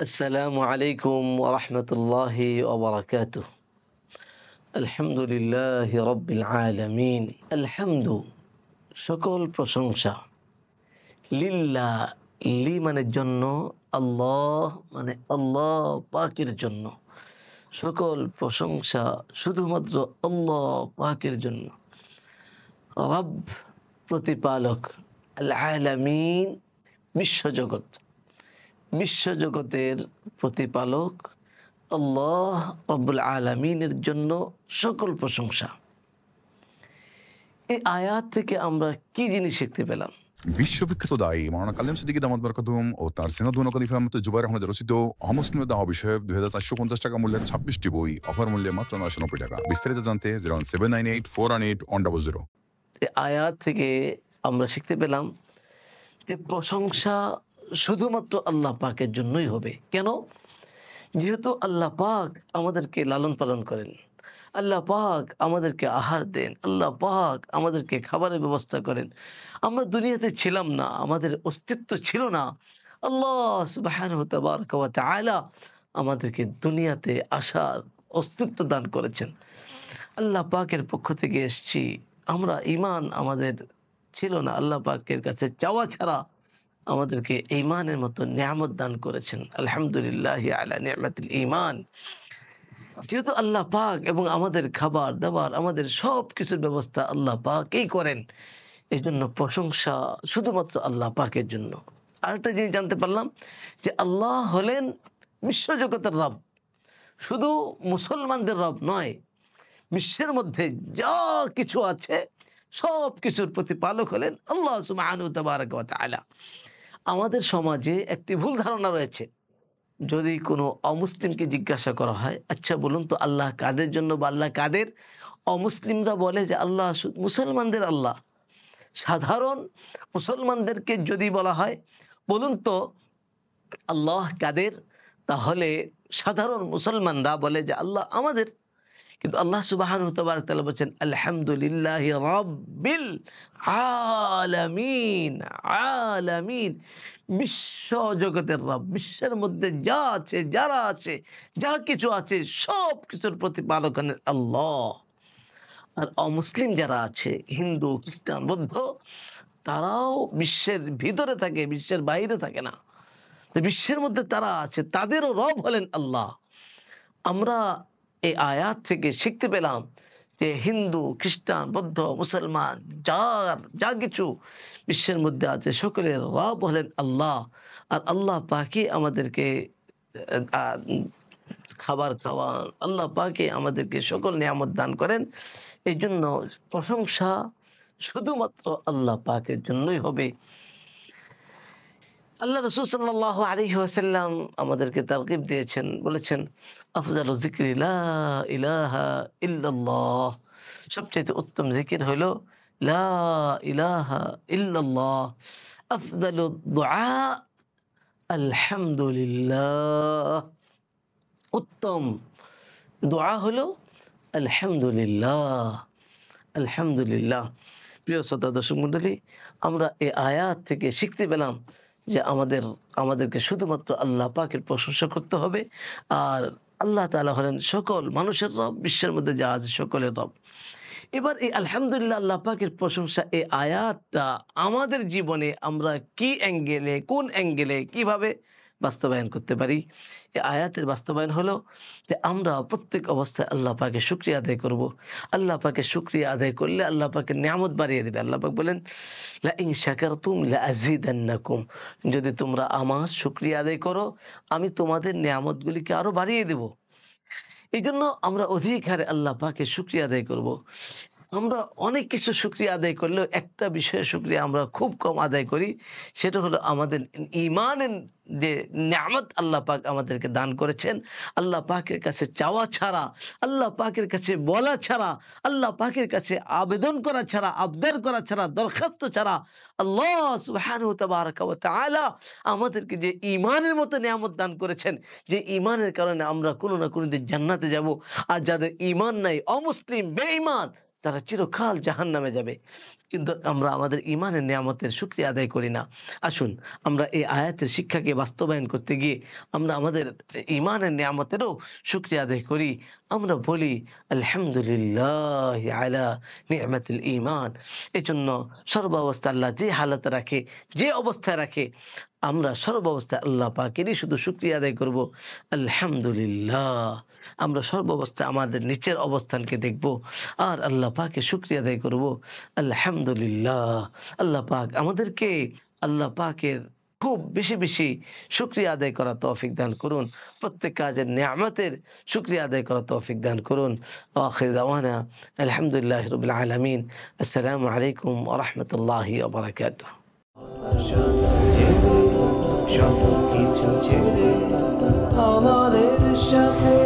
আসসালামু আলাইকুম ওরহমতুল্লাহি ওবরাকাতুহ। আলহামদুলিল্লাহি রব্বিল আলামিন। আলহামদু সকল প্রশংসা, লিল্লাহ লি মানে জন্য, আল্লাহ মানে আল্লাহ পাকের জন্য। সকল প্রশংসা শুধুমাত্র আল্লাহ পাকের জন্য। রব প্রতিপালক, আল আলামিন বিশ্বজগৎ, বিশ্বজগতের প্রতিপালক আল্লাহ রব্বুল আলামিনের জন্য সকল প্রশংসা। এই আয়াত থেকে আমরা কি জিনিস শিখতে পেলাম? বিশ্ববিখ্যাত দায়ী মাওলানা কালেম সিদ্দিকী দামাত বরকাতুহুম ও তার সিনাদুন খলিফা মুফতি জুবাইর আহমদ রচিত অমুসলিম দাওয়া বিষয়ক 2450 টাকা মূল্যের 26টি বই অফার মূল্যে মাত্র 990 টাকা। বিস্তারিত জানতে 01798 418 এই আয়াত থেকে আমরা শিখতে পেলাম যে প্রশংসা শুধুমাত্র আল্লাহ পাকের জন্যই হবে। কেন? যেহেতু আল্লাহ পাক আমাদেরকে লালন পালন করেন, আল্লাহ পাক আমাদেরকে আহার দেন, আল্লাহ পাক আমাদেরকে খাবারের ব্যবস্থা করেন। আমরা দুনিয়াতে ছিলাম না, আমাদের অস্তিত্ব ছিল না। আল্লাহ সুবহানাহু তাবারাকা ওয়া তাআলা আমাদেরকে দুনিয়াতে আসার অস্তিত্ব দান করেছেন। আল্লাহ পাকের পক্ষ থেকে এসেছি। আমরা ঈমান আমাদের ছিল না, আল্লাহ পাকের কাছে চাওয়া ছাড়া আমাদেরকে ঈমানের মতো নিয়ামত দান করেছেন। আলহামদুলিল্লাহি আলা নি'মাতিল ঈমান। যেহেতু আল্লাহ পাক এবং আমাদের খাবার দাবার, আমাদের সব কিছুর ব্যবস্থা আল্লাহ পাকই করেন, এই জন্য প্রশংসা শুধুমাত্র আল্লাহ পাকের জন্য। আরেকটা জিনিস জানতে পারলাম যে আল্লাহ হলেন বিশ্বজগতের রব, শুধু মুসলমানদের রব নয়। বিশ্বের মধ্যে যা কিছু আছে সব কিছুর প্রতিপালক হলেন আল্লাহ সুবহানাহু তাবারাকা ওয়া তাআলা। আমাদের সমাজে একটি ভুল ধারণা রয়েছে। যদি কোনো অমুসলিমকে জিজ্ঞাসা করা হয়, আচ্ছা বলুন তো আল্লাহ কাদের জন্য বা আল্লাহ কাদের? অমুসলিমরা বলে যে আল্লাহ মুসলমানদের আল্লাহ। সাধারণ মুসলমানদেরকে যদি বলা হয় বলুন তো আল্লাহ কাদের, তাহলে সাধারণ মুসলমানরা বলে যে আল্লাহ আমাদের। কিন্তু আল্লাহ সুবহানাহু ওয়া তাআলা বলেন আলহামদুলিল্লাহি রাব্বিল আলামিন। আলামিন বিশ্ব জগতের রব, বিশ্বের মধ্যে যা আছে, যারা আছে, যা কিছু আছে সব কিছুর প্রতিপালক হলেন আল্লাহ। আর অমুসলিম যারা আছে, হিন্দু, খ্রিস্টান, বৌদ্ধ, তারাও বিশ্বের ভিতরে থাকে, বিশ্বের বাইরে থাকে না। তো বিশ্বের মধ্যে তারা আছে, তাদেরও রব হলেন আল্লাহ। আমরা এই আয়াত থেকে শিখতে পেলাম যে হিন্দু, খ্রিস্টান, বৌদ্ধ, মুসলমান যা কিছু বিশ্বের মধ্যে আছে সকলের রব হলেন আল্লাহ। আর আল্লাহ পাকই আমাদেরকে খাবার খাওয়ান, আল্লাহ পাকই আমাদেরকে সকল নিয়ামত দান করেন। এই জন্য প্রশংসা শুধুমাত্র আল্লাহ পাকের জন্যই হবে। আল্লাহ রাসূল সাল্লাল্লাহু আলাইহি ওয়াসাল্লাম আমাদেরকে তারগিব দিয়েছেন, বলেছেন আফজালু যিকরি লা ইলাহা ইল্লাল্লাহ। সবচেয়ে উত্তম জিকির হলো লা ইলাহা ইল্লাল্লাহ। আফজালু দুআ আলহামদুলিল্লাহ। উত্তম দোয়া হলো আলহামদুলিল্লাহ। আলহামদুলিল্লাহ। প্রিয় শ্রোতা দর্শক মণ্ডলী, আমরা এই আয়াত থেকে শিখতে পেলাম যে আমাদেরকে শুধুমাত্র আল্লাহ পাকের প্রশংসা করতে হবে। আর আল্লাহ তাআলা হলেন সকল মানুষের রব, বিশ্বের মধ্যে যা আছে সকলের রব। এবার এই আলহামদুলিল্লাহ আল্লাহ পাকের প্রশংসা, এই আয়াতটা আমাদের জীবনে আমরা কি অ্যাঙ্গেলে, কোন অ্যাঙ্গেলে কিভাবে বাস্তবায়ন করতে পারি? এই আয়াতের বাস্তবায়ন হলো যে আমরা প্রত্যেক অবস্থায় আল্লাহ পাকের শুকরিয়া আদায় করব। আল্লাহ পাকের শুকরিয়া আদায় করলে আল্লাহ পাকের নিয়ামত বাড়িয়ে দেবে। আল্লাহ পাক বলেন লা ইন শাকারতুম লা আযীদান্নাকুম, যদি তোমরা আমার শুকরিয়া আদায় করো আমি তোমাদের নিয়ামতগুলিকে আরো বাড়িয়ে দেব। এই জন্য আমরা অধিক হারে আল্লাহ পাকের শুকরিয়া আদায় করব। আমরা অনেক কিছু শুকরিয়া আদায় করলেও একটা বিষয়ে শুকরিয়া আমরা খুব কম আদায় করি, সেটা হলো আমাদের ঈমানের যে নিয়ামত আল্লাহ পাক আমাদেরকে দান করেছেন। আল্লাহ পাকের কাছে চাওয়া ছাড়া, আল্লাহ পাকের কাছে বলা ছাড়া, আল্লাহ পাকের কাছে আবেদন করা ছাড়া, আবদার করা ছাড়া, দরখাস্ত ছাড়া আল্লাহ সুবহানাহু তাবারাকা ওয়া তাআলা আমাদেরকে যে ঈমানের মতো নিয়ামত দান করেছেন, যে ঈমানের কারণে আমরা কোনো না কোনো দিন জান্নাতে যাব। আর যাদের ঈমান নাই, অমুসলিম, বেঈমান, তারা চিরকাল জাহান্নামে যাবে। কিন্তু আমরা আমাদের ঈমানের নিয়ামতের শুকরিয়া আদায় করি না। আসুন আমরা এই আয়াতের শিক্ষাকে বাস্তবায়ন করতে গিয়ে আমরা আমাদের ঈমানের নিয়ামতেরও শুকরিয়া আদায় করি। আমরা বলি আলহামদুলিল্লাহি আলা নি'মাতিল ঈমান। এজন্য সর্বাবস্থায় আল্লাহ যে হালাতে রাখে, যে অবস্থায় রাখে, আমরা সর্বাবস্থায় আল্লাহ পাকেরই শুধু শুকরিয়া আদায় করব। আলহামদুলিল্লাহ। আমরা সর্বাবস্থায় আমাদের নিচের অবস্থানকে দেখব আর আল্লাহ পাকের শুকরিয়া আদায় করব। আলহামদুলিল্লাহ। আল্লাহ পাক আমাদেরকে আল্লাহ পাকের খুব বেশি বেশি শুকরিয়া আদায় করা তৌফিক দান করুন। প্রত্যেক কাজের নিয়ামতের শুকরিয়া আদায় করা তৌফিক দান করুন। আখির দাওয়ানা আলহামদুলিল্লাহি রাব্বিল আলামিন। আসসালামু আলাইকুম ওয়া রাহমাতুল্লাহি ওয়া বারাকাতুহু। সব কিছু ছেড়ে আমাদের সাথে